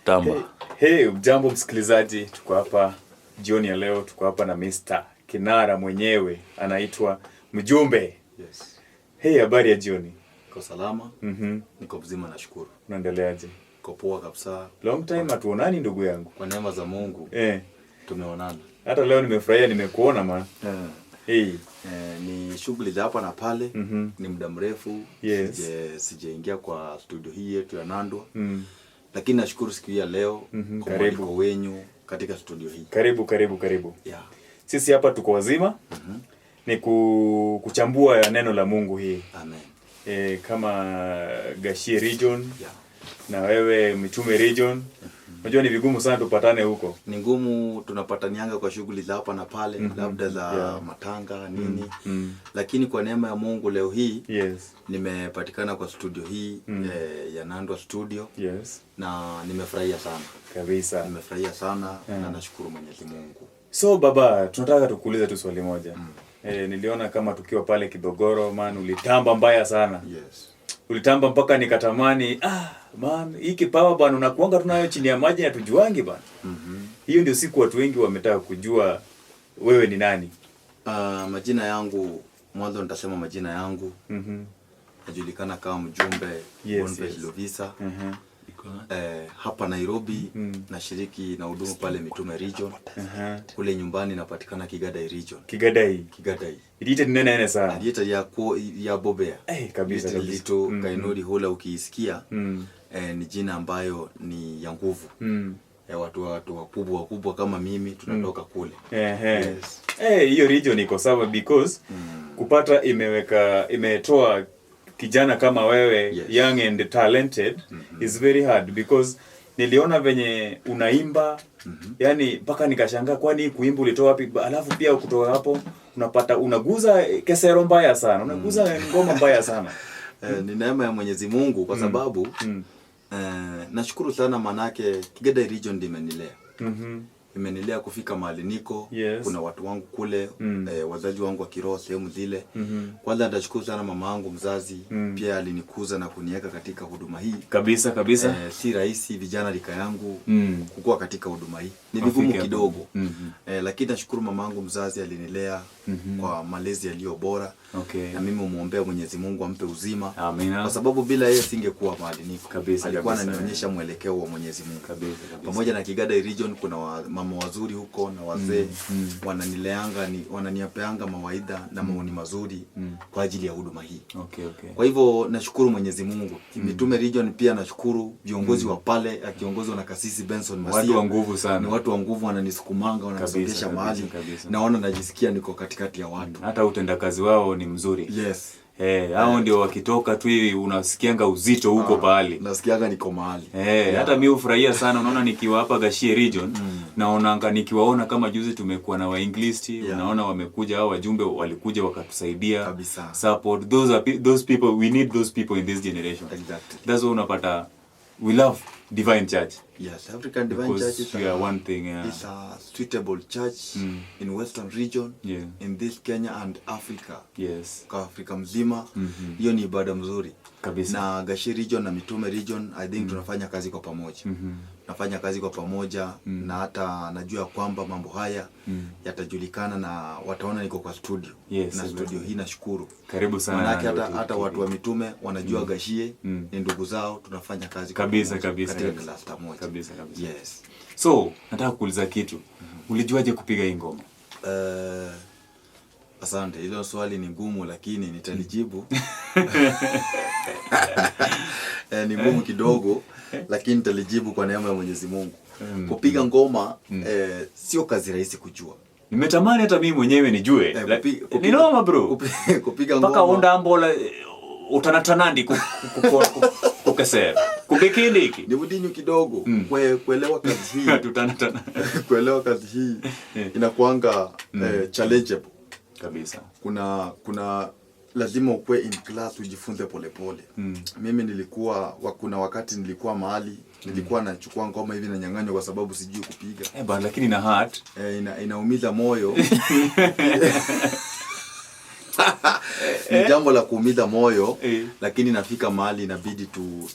Tamba. Hey, jambo msikilizaji, tuko hapa jioni ya leo, tuko hapa na Mr. Kinara mwenyewe, anaitwa Mjumbe. Yes. Hey, habari ya jioni? Niko salama. Niko mzima nashukuru. Unaendeleaje? Niko poa kabisa. Long time hatuonani ndugu yangu. Kwa neema za Mungu. Tumeonana. Hata leo nimefurahia nimekuona man. Hey. Ni shughuli za hapa na pale. Ni muda mrefu. Yes. Sijaingia kwa studio hii yetu ya Nandwa. Lakini nashukuru siku hii ya leo kwa mwaliko wenyu katika studio hii. Karibu. Yeah. Sisi hapa tuko wazima. Ni kuchambua ya neno la Mungu hii. Amen. Kama Gashie region. Yeah. Na wewe Mitume region. Unajua ni vigumu sana tupatane huko. Ni ngumu tunapatanianga kwa shughuli za hapa na pale, labda za matanga nini. Lakini kwa neema ya Mungu leo hii nimepatikana kwa studio hii ya Nandwa Studio. Yes. Na nimefurahia sana. Kabisa. Nimefurahia sana na nashukuru Mwenyezi Mungu. So baba, tunataka tukuulize tu swali moja. Niliona kama tukiwa pale Kidogoro, man, ulitamba mbaya sana. Yes. Ulitamba mpaka nikatamani, man, hii kipawa bwana unakuanga tunayo chini ya maji na tujuangi bwana. Hiyo ndio siku watu wengi wametaka kujua wewe ni nani. Majina yangu, mwanzo nitasema majina yangu. Najulikana kama Mjumbe Boniface Lovisa. Hapa Nairobi nashiriki na hudumu pale Mitume region. Kule nyumbani napatikana Kigadai region. Kigadai. Iliite nene sana. Iliite ya Bobea. Kabisa. Lito Kainodi Hola ukiisikia. Ni jina ambayo ni ya nguvu. Watu wakubwa kama mimi tunatoka kule. Yes. Hiyo region iko sawa because kupata imetoa kijana kama wewe, young and talented, is very hard because niliona venye unaimba, yani mpaka nikashangaa kwani kuimba ulitoa wapi, alafu pia kutoka hapo unapata unaguza kesero mbaya sana, unaguza ngoma mbaya sana. Ni neema ya Mwenyezi Mungu kwa sababu nashukuru sana manake Kigadai region imenilea. Imenilea kufika mahali niko. Kuna watu wangu kule, wazazi wangu wa kiroho sehemu zile. Kwanza nitashukuru sana mama yangu mzazi, pia alinikuza na kuniweka katika huduma hii. Kabisa. Si rahisi vijana rika yangu kukua katika huduma hii. Ni vigumu kidogo. Lakini nashukuru mama yangu mzazi alinilea kwa malezi yaliyo bora. Na mimi muombea Mwenyezi Mungu ampe uzima. Amina. Kwa sababu bila yeye singekuwa mahali niko. Alikuwa Kabisa. ananionyesha mwelekeo wa Mwenyezi Mungu. Kabisa. Pamoja na Kigadai region kuna mama wazuri huko na wazee wananileanga wananiapeanga mawaidha na maoni mazuri kwa ajili ya huduma hii. Kwa hivyo nashukuru Mwenyezi Mungu. Mitume region pia nashukuru viongozi wa pale akiongozwa na Kasisi Benson Masia. Watu wa nguvu sana. Ni watu wa nguvu wananisukumanga, wananisongesha mahali. Naona najisikia niko katikati ya watu. Hata utendakazi wao ni mzuri. Yes. Hao ndio wakitoka tu hivi unasikianga uzito huko pale. Nasikianga niko mahali. Hata mimi hufurahia sana unaona nikiwa hapa Gashie region, naonanga nikiwaona kama juzi tumekuwa na wainglisti, unaona wamekuja hao wajumbe walikuja wakatusaidia. Kabisa. Support those people, we need those people in this generation. Exactly. That's why unapata we love Divine Church. Yes, African Divine Church is one thing. It's a suitable church in Western region, in this Kenya and Africa. Yes. Kwa Afrika mzima, hiyo ni ibada mzuri. Kabisa. Na Gashie region na Mitume region, I think tunafanya kazi kwa pamoja. Nafanya kazi kwa pamoja na hata najua kwamba mambo haya yatajulikana na wataona niko kwa studio. Na studio hii nashukuru. Karibu sana. Manake hata watu wa Mitume wanajua Gashie ni ndugu zao, tunafanya kazi kwa kabisa. Katika cluster moja. Kabisa. Yes. So, nataka kuuliza kitu. Ulijuaje kupiga hii ngoma? Asante, hilo swali ni ngumu lakini nitalijibu. Ni ngumu kidogo lakini nitalijibu kwa neema ya Mwenyezi Mungu. Kupiga ngoma sio kazi rahisi kujua. Nimetamani hata mimi mwenyewe nijue. Ni noma bro. Kupiga ngoma. Paka onda ambola utanatanandi kukesera. Kubikindi hiki. Ni mudinyu kidogo kuelewa kazi hii. Tutanatana. Kuelewa kazi hii inakuanga challengeable. Kabisa. Kuna lazima ukue in class ujifunze polepole. Mimi kuna wakati nilikuwa mahali nilikuwa nachukua ngoma hivi na nyang'anyo kwa sababu sijui kupiga. Lakini na heart inaumiza moyo. ni jambo la kuumiza moyo, lakini nafika mahali inabidi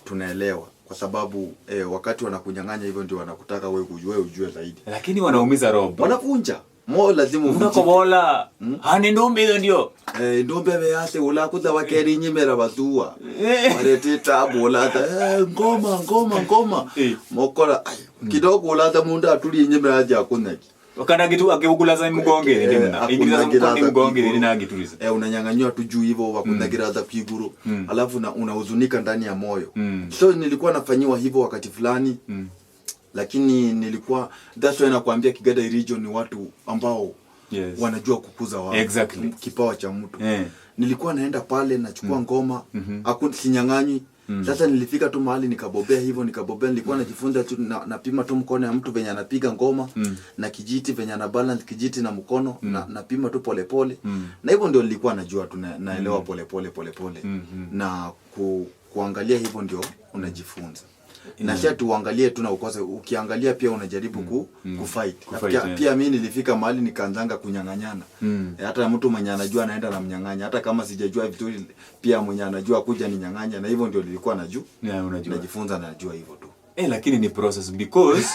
tunaelewa kwa sababu wakati wanakunyang'anya hivyo ndio wanakutaka wewe ujue zaidi. Lakini wanaumiza roho. Wanavunja. Moyo lazima uvunje. Unakobola. Hani ndombe hizo ndio. Ndombe beate ulakuza wakeri nyimera batua. Warete tabu ulata ngoma. Mokora kidogo ulata munda atuli nyimera aje akunaki. Wakana kitu akibukulaza mgonge ndimna. Ingiza mgonge ndina agituliza. Unanyang'anywa tu juu hivyo wakundagira za kwiguru. Alafu unahuzunika ndani ya moyo. So nilikuwa nafanyiwa hivyo wakati fulani. Lakini nilikuwa that's why nakwambia Kigada region ni watu ambao wanajua kukuza wao. Kipawa cha mtu. Nilikuwa naenda pale nachukua ngoma, sinyang'anywi. Sasa nilifika tu mahali nikabobea hivyo, nilikuwa najifunza tu napima tu mkono ya mtu venye anapiga ngoma na kijiti venye ana balance kijiti na mkono napima tu pole. Na hivyo ndio nilikuwa najua tu naelewa pole. Na kuangalia hivyo ndio unajifunza. Na sasa tuangalie tu na ukose ukiangalia pia unajaribu kufight. Pia mimi nilifika mahali nikaanzanga kunyang'anyana. Hata mtu mwenye anajua anaenda na mnyang'anya, hata kama sijajua vitu pia mwenye anajua kuja ni nyang'anya, na hivyo ndio nilikuwa najua. Najifunza na najua hivyo tu. Lakini ni process because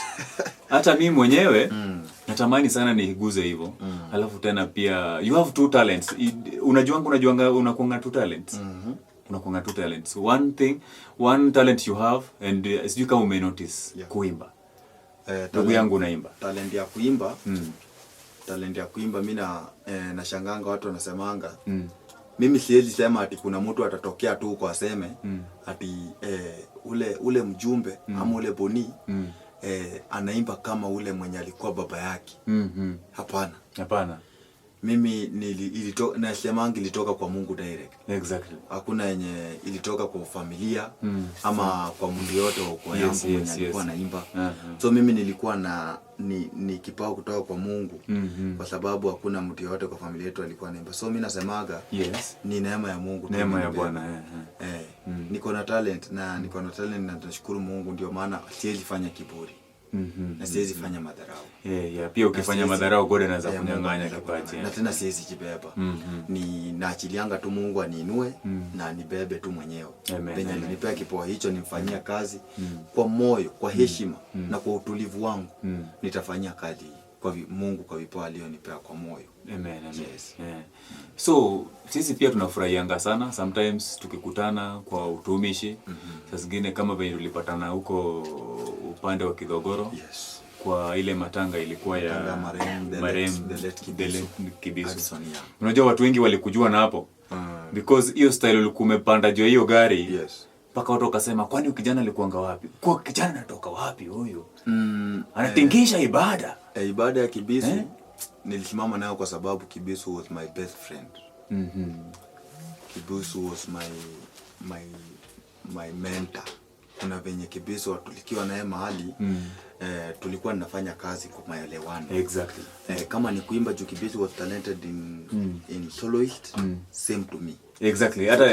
hata mimi mwenyewe natamani sana niguze hivyo. Alafu tena pia you have two talents. Unakuanga two talents. Unakuanga two talents. One talent you have and sijui kama ume notice kuimba. Ndugu yangu unaimba. Talent ya kuimba. Talent ya kuimba mimi na shanganga watu wanasemanga. Mimi siwezi sema ati kuna mtu atatokea tu kwa aseme ati ule mjumbe ama ule boni anaimba kama ule mwenye alikuwa baba yake. Hapana. Mimi nasemanga ilitoka kwa Mungu direct. Exactly. Hakuna yenye ilitoka kwa familia ama kwa mtu yote wa kwa yangu mwenye alikuwa naimba. So mimi nilikuwa ni kipawa kutoka kwa Mungu kwa sababu hakuna mtu yote kwa familia yetu alikuwa naimba. So mimi nasemaga ni neema ya Mungu. Neema ya Bwana. Niko na talent na nashukuru Mungu, ndio maana siwezi fanya kiburi. Na siwezi fanya madharau. Pia ukifanya madharau God anaweza kunyang'anya kipaji. Na tena siwezi jibeba. Ni naachilianga tu Mungu aniinue na nibebe tu mwenyewe. Penye alinipea kipawa hicho nimfanyia kazi kwa moyo, kwa heshima na kwa utulivu wangu. Nitafanyia kazi kwa Mungu kwa vipawa alionipea kwa moyo. Amen. So sisi pia tunafurahianga sana sometimes tukikutana kwa utumishi. Saa zingine kama venye tulipatana huko upande wa Kidogoro. Kwa ile matanga ilikuwa ya marehemu Kibisu. Unajua watu wengi walikujua na hapo. Because hiyo style ulikuwa umepanda juu hiyo gari. Paka watu wakasema kwani kijana alikuanga wapi? Kwa kijana anatoka wapi huyu? Anatingisha ibada. Ibada ya Kibisu nilisimama nayo kwa sababu Kibisu was my best friend. Kibisu was my mentor. Kuna venye Kibisu tulikiwa naye mahali tulikuwa tunafanya kazi kwa maelewano. Exactly. Kama ni kuimba juu Kibisu was talented in soloist, same to me. Exactly. Hata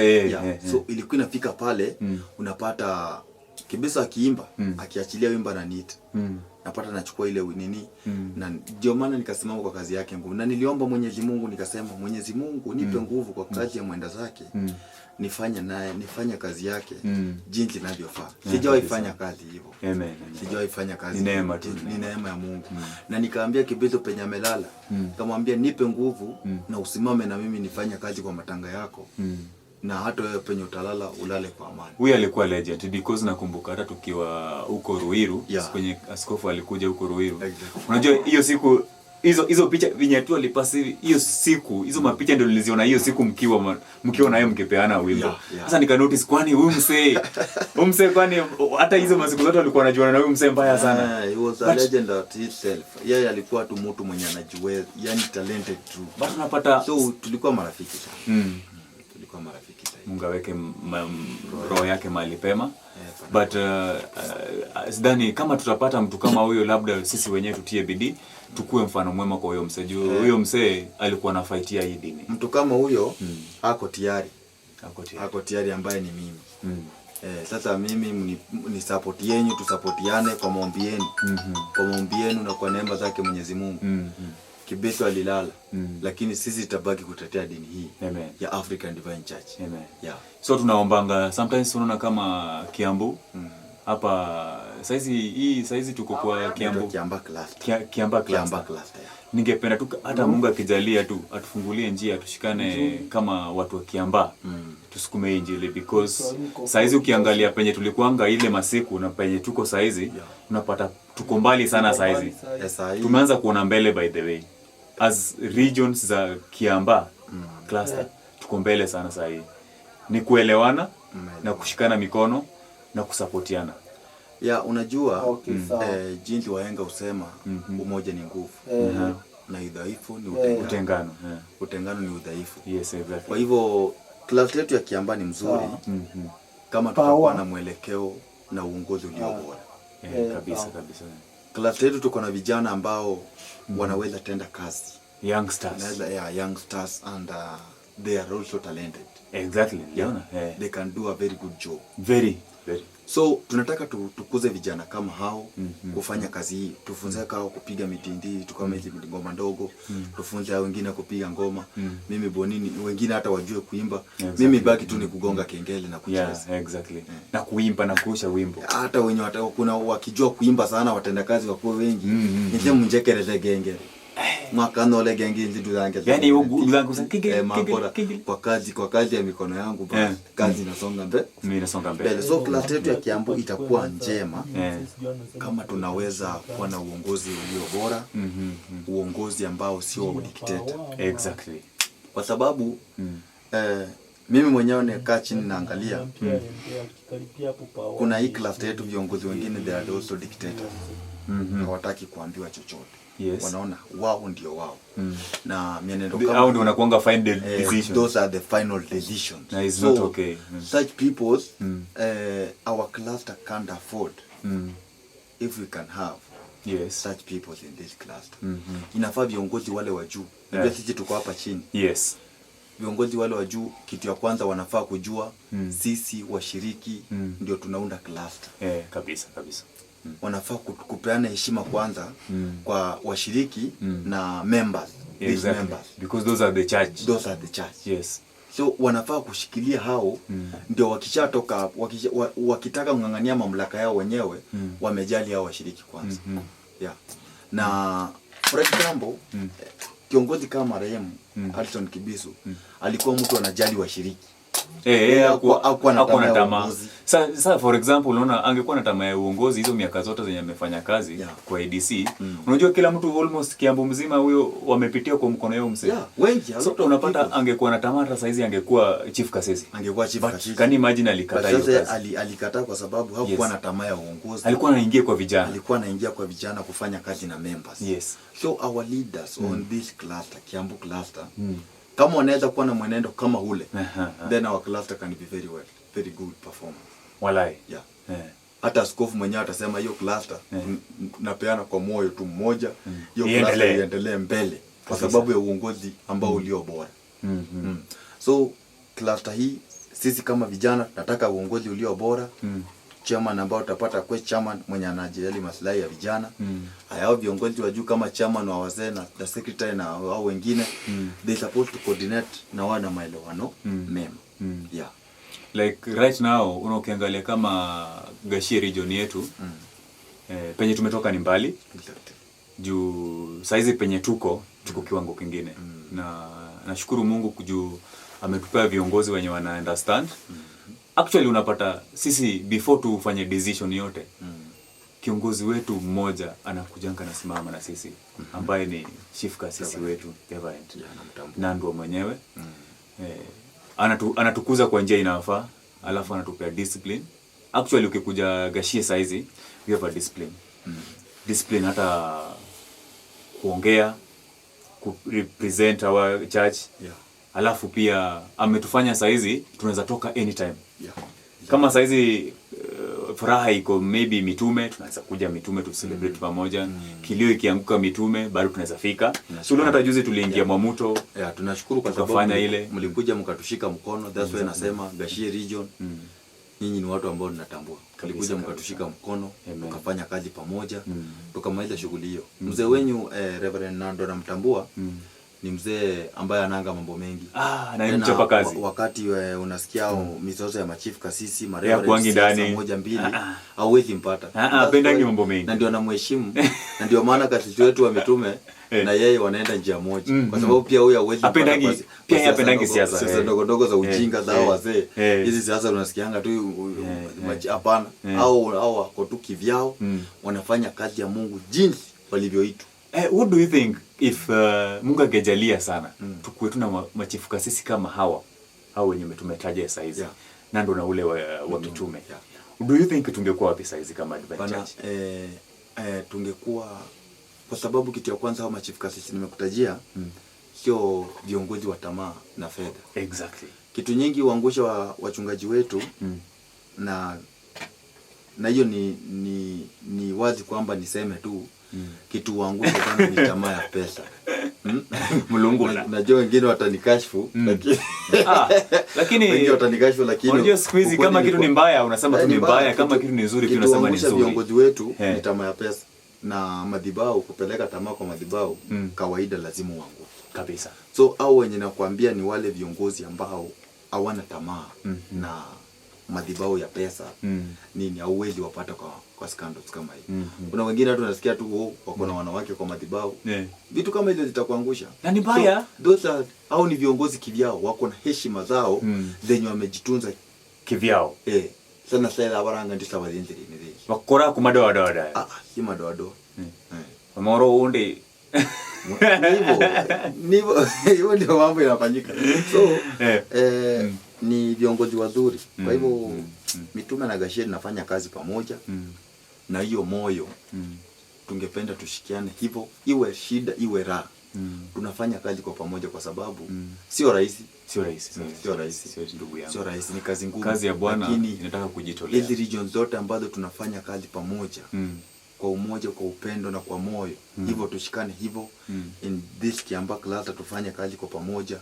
so ilikuwa inafika pale unapata Kibisu akiimba akiachilia wimbo na nita. Napata nachukua ile nini na ndio maana nikasimama kwa kazi yake nguvu. Na niliomba Mwenyezi Mungu nikasema Mwenyezi Mungu nipe nguvu kwa kazi ya mwenda zake. Nifanye kazi yake jinsi inavyofaa. Sijawahi fanya kazi hivyo. Sijawahi fanya kazi. Ni neema ya Mungu. Na nikaambia Kibisu penye amelala, nikamwambia nipe nguvu na usimame na mimi nifanye kazi kwa matanga yako. Na hata wewe penye utalala ulale kwa amani. Huyu alikuwa legend because nakumbuka hata tukiwa huko Ruiru, kwenye askofu alikuja huko Ruiru. Unajua hiyo siku hizo picha vinyatu alipasi hiyo siku, hizo mapicha ndio niliziona hiyo siku mkiwa na yeye mkipeana wimbo. Sasa nika notice kwani huyu msee kwani hata hizo masiku zote walikuwa wanajuana na huyu msee mbaya sana. He was a legend at himself. Yeye alikuwa tu mtu mwenye anajua, yani talented true. Bado napata so tulikuwa marafiki sana. Mungu aweke roho yake mahali pema. But sidhani kama tutapata mtu kama huyo, labda sisi wenyewe tutie bidii tukue mfano mwema kwa huyo msee. Huyo msee alikuwa anafightia hii dini. Mtu kama huyo ako tayari ambaye ni mimi. Sasa mimi ni support yenu, tusapotiane kwa maombi yenu. Kwa maombi yenu na kwa neema zake Mwenyezi Mungu. Kibeso alilala. Lakini sisi tabaki kutetea dini hii. Amen. Ya African Divine Church. Amen. Yeah. So tunaombanga sometimes unaona kama Kiambu hapa saizi tuko kwa Kiambu. Kiamba cluster. Kiamba cluster. Yeah. Ningependa tu hata Mungu akijalia tu atufungulie njia tushikane kama watu wa Kiamba. Tusukume Injili because saizi ukiangalia penye tulikuanga ile masiku na penye tuko saizi unapata tuko mbali sana saizi. Tumeanza kuona mbele by the way. As regions za Kiamba cluster tuko mbele sana saizi. Ni kuelewana na kushikana mikono na kusapotiana. Ya unajua jinsi wahenga usema umoja ni nguvu. Na udhaifu ni utengano. Utengano ni udhaifu. Yes, exactly. Kwa hivyo cluster yetu ya Kiamba ni mzuri kama tutakuwa na mwelekeo na uongozi ulio bora. Kabisa. Cluster yetu tuko na vijana ambao wanaweza tenda kazi. Youngsters. Youngsters and they are also talented. Exactly. They can do a very good job. Very. So tunataka tukuze vijana kama hao kufanya kazi hii. Tufunze kao kupiga mitindi, tukame hizi ngoma ndogo. Tufunze wengine kupiga ngoma. Mimi bonini, wengine hata wajue kuimba. Mimi baki tu ni kugonga kengele na kucheza. Exactly. Na kuimba na kurusha wimbo. Hata wenye kuna wakijua kuimba sana watenda kazi wako wengi. Nije mnjekereze gengele. Mwakano ole genge ndio zangu. Yaani uzangu kwa kazi ya mikono yangu basi kazi inasonga mbele. Mimi nasonga mbele. So class yetu ya Kiambu itakuwa njema kama tunaweza kuwa na uongozi ulio bora, uongozi ambao sio dictator. Exactly. Kwa sababu mimi mwenyewe nikaa chini naangalia kuna hii class yetu viongozi wengine they are also dictators. Hawataki kuambiwa chochote. Yes. Wanaona wao ndio wao. Na mienendo kama hao ndio wanakuanga final decisions. Those are the final decisions. No, it's not okay. Such people our cluster can't afford if we can have such people in this cluster. Inafaa viongozi wale wa juu. Ndio sisi tuko hapa chini. Yes. Viongozi wale wa juu kitu ya kwanza wanafaa kujua sisi washiriki ndio tunaunda cluster. Kabisa. Wanafaa kupeana heshima kwanza kwa washiriki na members. Exactly. Members. Because those are the church. Yes. So wanafaa kushikilia hao ndio wakishatoka wakitaka ngangania mamlaka yao wenyewe wamejali hao washiriki kwanza. Na for example kiongozi kama marehemu Alton Kibisu alikuwa mtu anajali washiriki. Hakuwa na tamaa. Sasa for example unaona angekuwa na tamaa ya uongozi hizo miaka zote zenye amefanya kazi kwa ADC. Unajua kila mtu almost Kiambu mzima huyo wamepitia kwa mkono yao mzee. Wengi. So unapata angekuwa na tamaa hata saizi angekuwa chief Kasisi. Angekuwa chief Kasisi. Can you imagine alikataa hiyo kazi? Sasa alikataa kwa sababu hakuwa na tamaa ya uongozi. Alikuwa anaingia kwa vijana. Alikuwa anaingia kwa vijana kufanya kazi na members. Yes. So our leaders on this cluster, Kiambu cluster, kama wanaweza kuwa na mwenendo kama ule, then our cluster can be very good performance. Walai. Hata askofu mwenyewe atasema hiyo cluster napeana kwa moyo tu mmoja, hiyo cluster iendelee mbele kwa sababu ya uongozi ambao ulio bora. So cluster hii sisi kama vijana nataka uongozi ulio bora. Chairman ambao utapata kwa chairman mwenye anajali maslahi ya vijana. Hao viongozi wa juu kama chairman wa wazee na secretary na wao wengine they supposed to coordinate na wana maelewano mema. Like right now unaokiangalia kama Gashie region yetu penye tumetoka ni mbali. Juu saizi penye tuko kiwango kingine. Na nashukuru Mungu kujua ametupea viongozi wenye wana understand. Actually unapata sisi before tufanye decision yote kiongozi wetu mmoja anakujanga na simama na sisi ambaye ni chief Kasisi wetu Event Nandwa mwenyewe. Anatukuza kwa njia inafaa, alafu anatupea discipline. Actually ukikuja Gashie saizi we have a discipline. Discipline hata kuongea, ku represent our church. Alafu pia ametufanya saizi tunaweza toka anytime. Kama saizi furaha iko maybe mitume, tunaweza kuja mitume tu celebrate pamoja. Kilio ikianguka mitume bado tunaweza fika. Sio hata juzi tuliingia Mwamuto. Tunashukuru kwa sababu mlikuja mkatushika mkono. That's why nasema Gashie region nyinyi ni watu ambao ninatambua. Mlikuja mkatushika mkono, tukafanya kazi pamoja, tukamaliza shughuli hiyo. Mzee wenyu Reverend Nando namtambua. Ni mzee ambaye ananga mambo mengi. Na ni mchapa kazi. Wakati unasikia mizozo ya machifu kasisi, mareverend moja mbili, hauwezi mpata. Apendangi mambo mengi. Na ndio namheshimu. Na ndio maana kasisi wetu wa mitume na yeye wanaenda njia moja. Kwa sababu pia huyu hauwezi mpata. Pia yeye apendangi siasa. Siasa ndogo za ujinga za wazee. Hizi siasa unasikianga tu hapana. Au wako tu kivyao, wanafanya kazi ya Mungu jinsi walivyoitwa. What do you think if Mungu angejalia sana tukue tuna machifu kasisi kama hao wenye tumetaja sasa hizi, Nando na ule wa mitume, do you think tungekuwa wapi sasa hizi kama Advent Church? Tungekuwa, kwa sababu kitu ya kwanza hao machifu kasisi nimekutajia sio viongozi wa tamaa na fedha. Exactly. Kitu nyingi huangusha wachungaji wetu na hiyo ni wazi kwamba niseme tu kitu huangusha sana ni tamaa ya pesa. Mulungu najua wengine watanikashfu lakini wengine watanikashfu, lakini unajua siku hizi kama kitu ni mbaya unasema tu ni mbaya, kama kitu ni nzuri tunasema ni nzuri. Viongozi wetu ni tamaa ya pesa na madhabahu, kupeleka tamaa kwa madhabahu kawaida lazima uanguke kabisa. So au wenye nakwambia ni wale viongozi ambao hawana tamaa na madhabahu ya pesa nini, hauwezi wapata kwa scandals kama hii. Kuna wengine hata unasikia tu wako na wanawake kwa madhabahu. Vitu kama hizo zitakuangusha. Na ni mbaya. So, au ni viongozi kivyao, wako na heshima zao zenye wamejitunza kivyao. Sana sasa abaranga ndisa walinzi ni hizi. Wakora kumadoa. Si madoa. Moro unde. Hivyo ndio mambo yanafanyika. So ni viongozi wazuri. Kwa hivyo mitume na Gasheri nafanya kazi pamoja. Na hiyo moyo tungependa tushikiane hivyo, iwe shida iwe raha. Tunafanya kazi kwa pamoja kwa sababu sio rahisi. Sio ndugu yangu. Sio rahisi, ni kazi ngumu. Kazi ya Bwana inataka kujitolea. Hizi regions zote ambazo tunafanya kazi pamoja kwa umoja, kwa upendo na kwa moyo. Hivyo tushikane hivyo in this Kiambaa Cluster, tufanye kazi kwa pamoja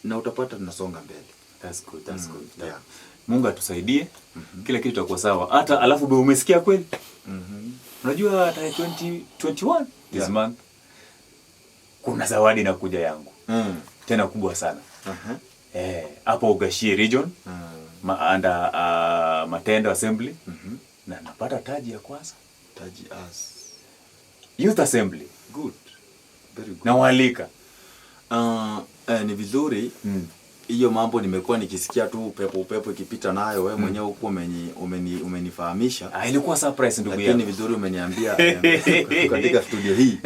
na utapata tunasonga mbele. That's good. Yeah. Mungu atusaidie. Kila kitu kitakuwa sawa. Hata alafu umesikia kweli? Unajua tarehe 2021 this month kuna zawadi inakuja yangu. Tena kubwa sana. Hapo Gashie region. Under Matendo Assembly. Na napata taji ya kwanza. Taji as Youth Assembly. Good. Very good. Na walika. Ni vizuri. Hiyo mambo nimekuwa nikisikia tu upepo ikipita nayo, wewe mwenyewe huko umenifahamisha. Ilikuwa surprise ndugu yangu. Lakini ni vizuri umeniambia katika studio hii.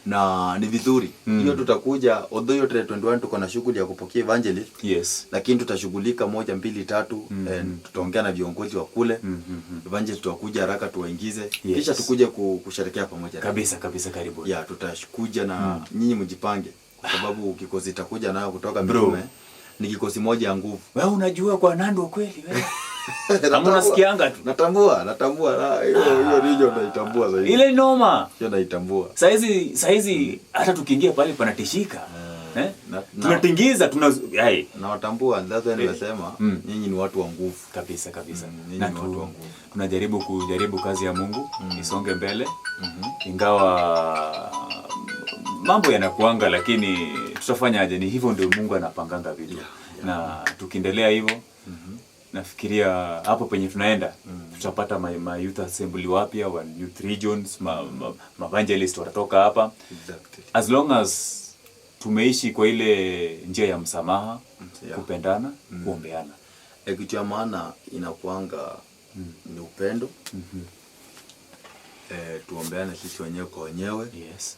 Na ni vizuri. Hiyo tutakuja, although hiyo 21 tuko na shughuli ya kupokea evangelist. Yes. Lakini tutashughulika 1 2 3, tutaongea na viongozi wa kule. Evangelist tutakuja haraka tuwaingize. Kisha tukuje kusherehekea pamoja. Kabisa karibu. Tutakuja na nyinyi mjipange kwa sababu kikosi itakuja nayo kutoka mitume. Ni kikosi moja ya nguvu. Wewe unajua kwa Nando kweli wewe? Kama unasikianga tu. Natambua. Hiyo region naitambua zaidi. Ile noma. Hiyo naitambua. Saizi hata tukiingia pale panatishika. Tunatingiza na watambua, ndio nimesema nyinyi ni watu wa nguvu. Kabisa. Nyinyi ni watu wa nguvu. Tunajaribu kazi ya Mungu isonge mbele. Ingawa mambo yanakuanga, lakini tutafanyaje? Ni hivyo ndio Mungu anapanganga vitu. Na tukiendelea hivyo nafikiria hapo penye tunaenda tutapata ma youth assembly wapya wa youth regions, ma evangelist watatoka hapa. Exactly. As long as tumeishi kwa ile njia ya msamaha, kupendana, kuombeana. Kitu ya maana inakuanga ni upendo. Tuombeane sisi wenyewe kwa wenyewe. Yes.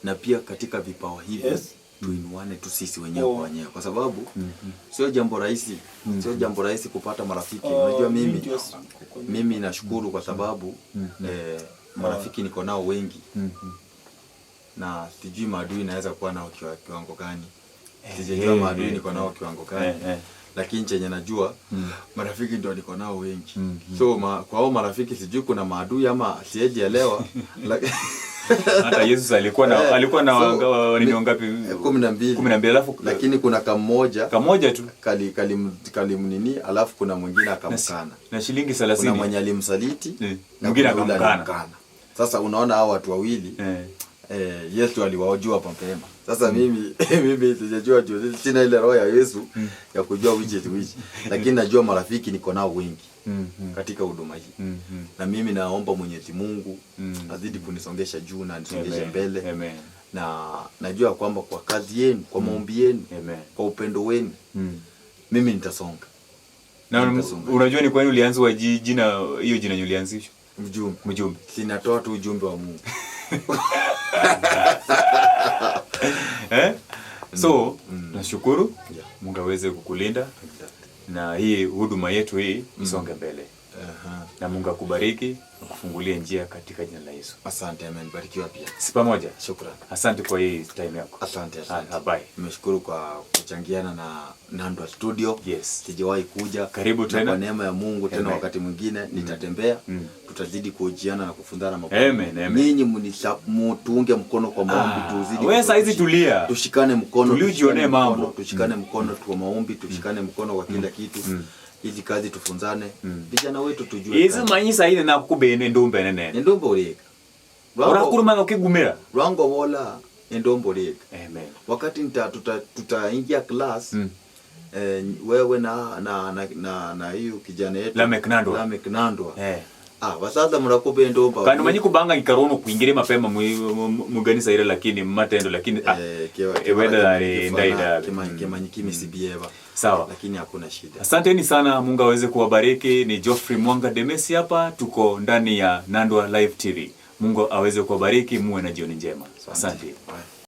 Na pia katika vipawa hivi tuinuane tu sisi wenyewe kwa wenyewe, kwa sababu sio jambo rahisi kupata marafiki. Unajua mimi nashukuru kwa sababu marafiki niko nao wengi. Na sijui maadui naweza kuwa nao kiwango gani. Sijui maadui niko nao kiwango gani. Lakini chenye najua marafiki ndio niko nao wengi. So kwa hao marafiki sijui kuna maadui ama sijeelewa. Hata Yesu alikuwa na nini wangapi? 12 alafu lakini kuna kamoja tu kalimnini, alafu kuna mwingine akamkana na shilingi 30. Kuna mwenye alimsaliti mwingine akamkana. Sasa unaona hao watu wawili Yesu aliwaojua mapema. Sasa mimi sijajua sina ile roho ya Yesu ya kujua which is which, lakini najua marafiki niko nao wengi katika huduma hii. Na mimi naomba Mwenyezi Mungu azidi kunisongesha juu na nisongeshe mbele. Amen. Na najua kwamba kwa kazi yenu, kwa maombi yenu, kwa upendo wenu, mimi nitasonga. Na unajua ni kwa nini ulianza jina hiyo jina ulianzisha? Mjumbe. Sinatoa tu ujumbe wa Mungu. So nashukuru Mungu aweze kukulinda na hii huduma yetu hii isonge mbele. Na Mungu akubariki, akufungulie njia katika jina la Yesu. Asante, amen. Barikiwa pia. Si pamoja? Shukrani. Asante kwa hii time yako. Asante. Bye. Nimeshukuru kwa kuchangiana na Nandwa Studio. Yes. Sijawahi kuja. Karibu tena. Kwa neema ya Mungu tena wakati mwingine nitatembea. Tutazidi kuhojiana na kufundana mambo. Amen. Ninyi mtuunge mkono kwa maombi tuzidi. Wewe sasa hizi tulia. Tushikane mkono. Tulijione mambo. Tushikane mkono kwa maombi, tushikane mkono kwa kila kitu. Hizi kazi tufunzane. Vijana wetu tujue. Hizi manyisa ile na kubene ndombe nene. Ndombe ureka. Urakuruma ukigumira. Rwango bola ndombe ureka. Amen. Wakati tutaingia class wewe na hiyo kijana yetu Lamek Nandwa. Basaza murakobe ndomba. Kandi manyi kubanga ikarono kuingire mapema muganisa ile lakini matendo lakini wenda ndaida kemanyi kimisibieva. Sawa. Lakini hakuna shida. Asanteni sana, Mungu aweze kuwabariki. Ni Geoffrey Mwanga Demesi hapa, tuko ndani ya Nandwa Live TV. Mungu aweze kuwabariki, muwe na jioni njema. Asante.